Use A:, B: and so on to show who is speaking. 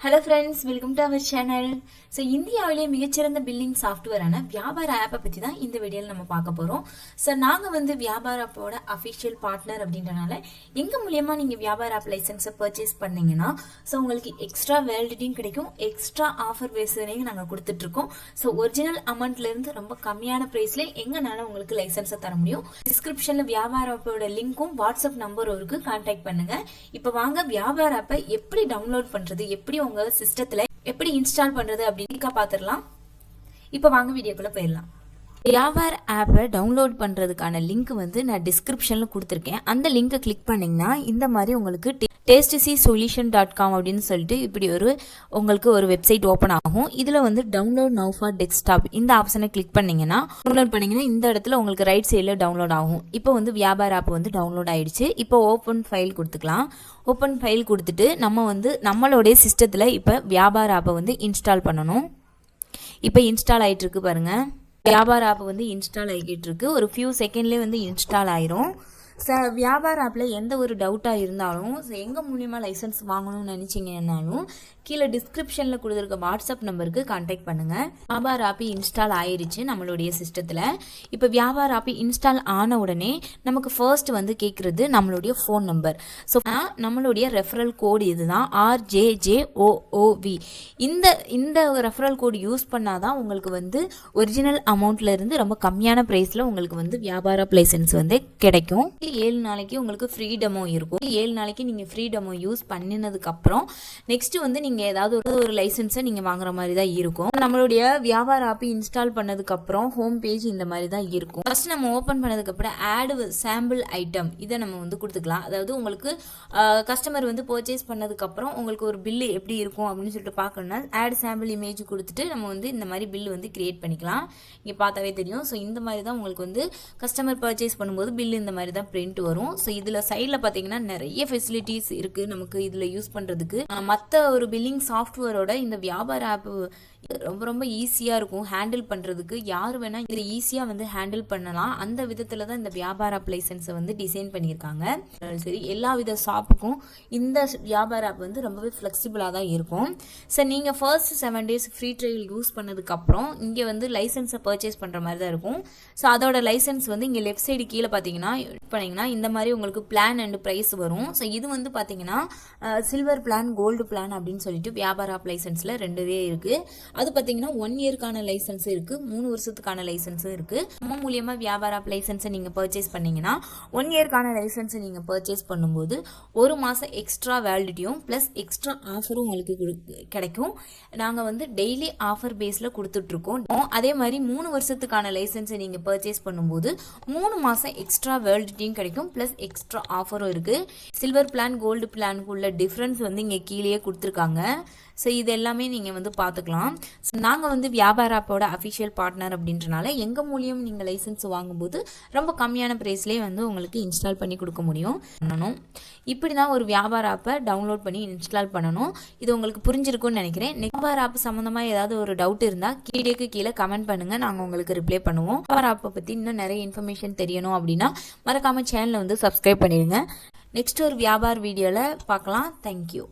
A: Hello friends, welcome to our channel. So இந்தியாவிலேயே மிகச்சிறந்த billing சாஃப்ட்வேரான வியாபார ஆப்பை பற்றி தான் இந்த வீடியோவில் நம்ம பார்க்க போகிறோம். ஸோ நாங்கள் வந்து வியாபார ஆப்போட அஃபிஷியல் பார்ட்னர் அப்படின்றனால எங்கள் மூலியமாக நீங்கள் வியாபார ஆப் லைசன்ஸை பர்ச்சேஸ் பண்ணீங்கன்னா ஸோ உங்களுக்கு எக்ஸ்ட்ரா வேலிடிட்டியும் கிடைக்கும், எக்ஸ்ட்ரா ஆஃபர் பேஸ்லையும் நாங்கள் கொடுத்துட்ருக்கோம். ஸோ ஒரிஜினல் அமௌண்ட்லேருந்து ரொம்ப கம்மியான ப்ரைஸில் எங்களால் உங்களுக்கு லைசன்ஸை தர முடியும். டிஸ்கிரிப்ஷனில் வியாபார ஆப்போட லிங்க்கும் வாட்ஸ்அப் நம்பரும் இருக்குது, கான்டாக்ட் பண்ணுங்கள். இப்போ வாங்க வியாபார ஆப்பை எப்படி டவுன்லோட் பண்ணுறது, எப்படி உங்க சிஸ்டத்துல எப்படி இன்ஸ்டால் பண்றது அப்படின்னு பாத்துடலாம். இப்ப வாங்க வீடியோக்குள்ள போயிடலாம். வியாபார ஆப்பை டவுன்லோட் பண்ணுறதுக்கான லிங்க் வந்து நான் டிஸ்கிரிப்ஷனில் கொடுத்துருக்கேன். அந்த லிங்கை கிளிக் பண்ணிங்கன்னா இந்த மாதிரி உங்களுக்கு tastcsolution.com அப்படின்னு சொல்லிட்டு இப்படி உங்களுக்கு ஒரு வெப்சைட் ஓப்பன் ஆகும். இதில் வந்து டவுன்லோட் நவ் ஃபார் டெஸ்க்டாப் இந்த ஆப்ஷனை கிளிக் பண்ணிங்கன்னா இந்த இடத்துல உங்களுக்கு ரைட் சைடில் டவுன்லோட் ஆகும். இப்போ வந்து வியாபார ஆப் வந்து டவுன்லோட் ஆகிடுச்சு. இப்போ ஓப்பன் ஃபைல் கொடுத்துக்கலாம். ஓப்பன் ஃபைல் கொடுத்துட்டு நம்ம வந்து நம்மளுடைய சிஸ்டத்தில் இப்போ வியாபார ஆப்பை வந்து இன்ஸ்டால் பண்ணணும். இப்போ இன்ஸ்டால் ஆகிட்டு இருக்கு பாருங்கள். வியாபார ஆப் வந்து இன்ஸ்டால் ஆகிட்டு இருக்கு. ஒரு ஃபியூ செகண்ட்லேயே வந்து இன்ஸ்டால் ஆயிரும். வியாபார ஆப்பில் எந்த ஒரு டவுட்டாக இருந்தாலும் எங்கள் மூலியமாக லைசன்ஸ் வாங்கணும்னு நினச்சிங்கன்னாலும் கீழே டிஸ்கிரிப்ஷனில் கொடுத்துருக்க வாட்ஸ்அப் நம்பருக்கு கான்டாக்ட் பண்ணுங்கள். வியாபார ஆப் இன்ஸ்டால் ஆயிருச்சு நம்மளுடைய சிஸ்டத்தில். இப்போ வியாபார ஆப் இன்ஸ்டால் ஆன உடனே நமக்கு ஃபர்ஸ்ட் வந்து கேட்குறது நம்மளுடைய ஃபோன் நம்பர். ஸோ நம்மளுடைய ரெஃபரல் கோடு இதுதான், RJJOOV. இந்த ரெஃபரல் கோடு யூஸ் பண்ணாதான் உங்களுக்கு வந்து ஒரிஜினல் அமௌண்ட்ல இருந்து ரொம்ப கம்மியான ப்ரைஸில் உங்களுக்கு வந்து வியாபார ஆப் லைசன்ஸ் வந்து கிடைக்கும். 7 நாளைக்கு உங்களுக்கு ஃப்ரீ டெமோ இருக்கும். 7 நாளைக்கு நீங்கள் ஃப்ரீ டெமோ யூஸ் பண்ணினதுக்கப்புறம் நெக்ஸ்ட் வந்து நீங்கள் ஏதாவது ஒரு லைசன்ஸை நீங்கள் வாங்குற மாதிரி தான் இருக்கும். நம்மளுடைய வியாபார ஆப் இன்ஸ்டால் பண்ணதுக்கப்புறம் ஹோம் பேஜ் இந்த மாதிரி தான் இருக்கும். ஃபர்ஸ்ட் நம்ம ஓப்பன் பண்ணதுக்கப்புறம் ஆட் சாம்பிள் ஐட்டம் இதை நம்ம வந்து கொடுத்துக்கலாம். அதாவது உங்களுக்கு கஸ்டமர் வந்து பர்ச்சேஸ் பண்ணதுக்கப்புறம் உங்களுக்கு ஒரு பில்லு எப்படி இருக்கும் அப்படின்னு சொல்லிட்டு பார்க்கணும்னா ஆட் சாம்பிள் இமேஜ் கொடுத்துட்டு நம்ம வந்து இந்த மாதிரி பில்லு வந்து கிரியேட் பண்ணிக்கலாம். இங்கே பார்த்தாவே தெரியும். ஸோ இந்த மாதிரி தான் உங்களுக்கு வந்து கஸ்டமர் பர்ச்சேஸ் பண்ணும்போது பில்லு இந்த மாதிரி தான் பிரிண்ட் வரும். ஸோ இதில் சைடில் பார்த்தீங்கன்னா நிறைய ஃபெசிலிட்டிஸ் இருக்குது நமக்கு இதில் யூஸ் பண்ணுறதுக்கு. மற்ற ஒரு பில்லிங் சாஃப்ட்வேரோட இந்த வியாபார ஆப் ரொம்ப ரொம்ப ஈஸியாக இருக்கும் ஹேண்டில் பண்ணுறதுக்கு. யார் வேணால் இதில் ஈஸியாக வந்து ஹேண்டில் பண்ணலாம். அந்த விதத்தில் தான் இந்த வியாபார ஆப் லைசன்ஸை வந்து டிசைன் பண்ணியிருக்காங்க. சரி, எல்லா வித ஷாப்புக்கும் இந்த வியாபார ஆப் வந்து ரொம்பவே ஃப்ளெக்சிபிளாக தான் இருக்கும். ஸோ நீங்கள் first 7 days free trial use பண்ணதுக்கப்புறம் இங்கே வந்து லைசன்ஸை பர்ச்சேஸ் பண்ணுற மாதிரி தான் இருக்கும். ஸோ அதோட லைசன்ஸ் வந்து இங்கே லெஃப்ட் சைடு கீழே பார்த்தீங்கன்னா இந்த மாதிரி உங்களுக்கு பிளான் அண்ட் ப்ரைஸ் வரும். ஸோ இது வந்து பார்த்தீங்கன்னா சில்வர் பிளான், கோல்டு பிளான் அப்படின்னு சொல்லிட்டு வியாபார ஆப் லைசன்ஸில் 2 இருக்குது. அது பார்த்தீங்கன்னா 1 இயர்க்கான லைசன்ஸ் இருக்குது, 3 வருஷத்துக்கான லைசன்ஸும் இருக்குது. நம்ம மூலியமாக வியாபார ஆப் லைசன்ஸை நீங்கள் பர்ச்சேஸ் பண்ணீங்கன்னா 1 இயர்க்கான லைசன்ஸை நீங்கள் பர்ச்சேஸ் பண்ணும்போது 1 மாதம் எக்ஸ்ட்ரா வேலிடிட்டியும் ப்ளஸ் எக்ஸ்ட்ரா ஆஃபரும் உங்களுக்கு கிடைக்கும். நாங்கள் வந்து டெய்லி ஆஃபர் பேஸில் கொடுத்துட்ருக்கோம். அதே மாதிரி 3 வருஷத்துக்கான லைசன்ஸை நீங்கள் பர்ச்சேஸ் பண்ணும்போது 3 மாதம் எக்ஸ்ட்ரா வேலிடிட்டியும் கிடைக்கும் ப்ளஸ் எக்ஸ்ட்ரா ஆஃபரும் இருக்குது. சில்வர் பிளான், கோல்டு பிளானுக்கு உள்ள டிஃப்ரென்ஸ் வந்து இங்கே கீழேயே கொடுத்துருக்காங்க. ஸோ இது எல்லாமே நீங்கள் வந்து பார்த்துக்கலாம். ஸோ நாங்கள் வந்து வியாபார ஆப்போட அஃபிஷியல் பார்ட்னர் அப்படின்றனால எங்கள் மூலியம் நீங்கள் லைசன்ஸ் வாங்கும்போது ரொம்ப கம்மியான ப்ரைஸ்லேயே வந்து உங்களுக்கு இன்ஸ்டால் பண்ணி கொடுக்க முடியும். இப்படி தான் ஒரு வியாபார ஆப்பை டவுன்லோட் பண்ணி இன்ஸ்டால் பண்ணணும். இது உங்களுக்கு புரிஞ்சிருக்கும்னு நினைக்கிறேன். வியாபார ஆப் சம்மந்தமாக ஏதாவது ஒரு டவுட் இருந்தால் கீழே கமெண்ட் பண்ணுங்கள், நாங்கள் உங்களுக்கு ரிப்ளை பண்ணுவோம். வியாபார ஆப்பை பற்றி இன்னும் நிறைய இன்ஃபர்மேஷன் தெரியணும் அப்படின்னா மறக்காமல் சேனலை வந்து சப்ஸ்கிரைப் பண்ணிடுங்க. நெக்ஸ்ட் ஒரு வியாபார வீடியோவில் பார்க்கலாம். தேங்க்யூ.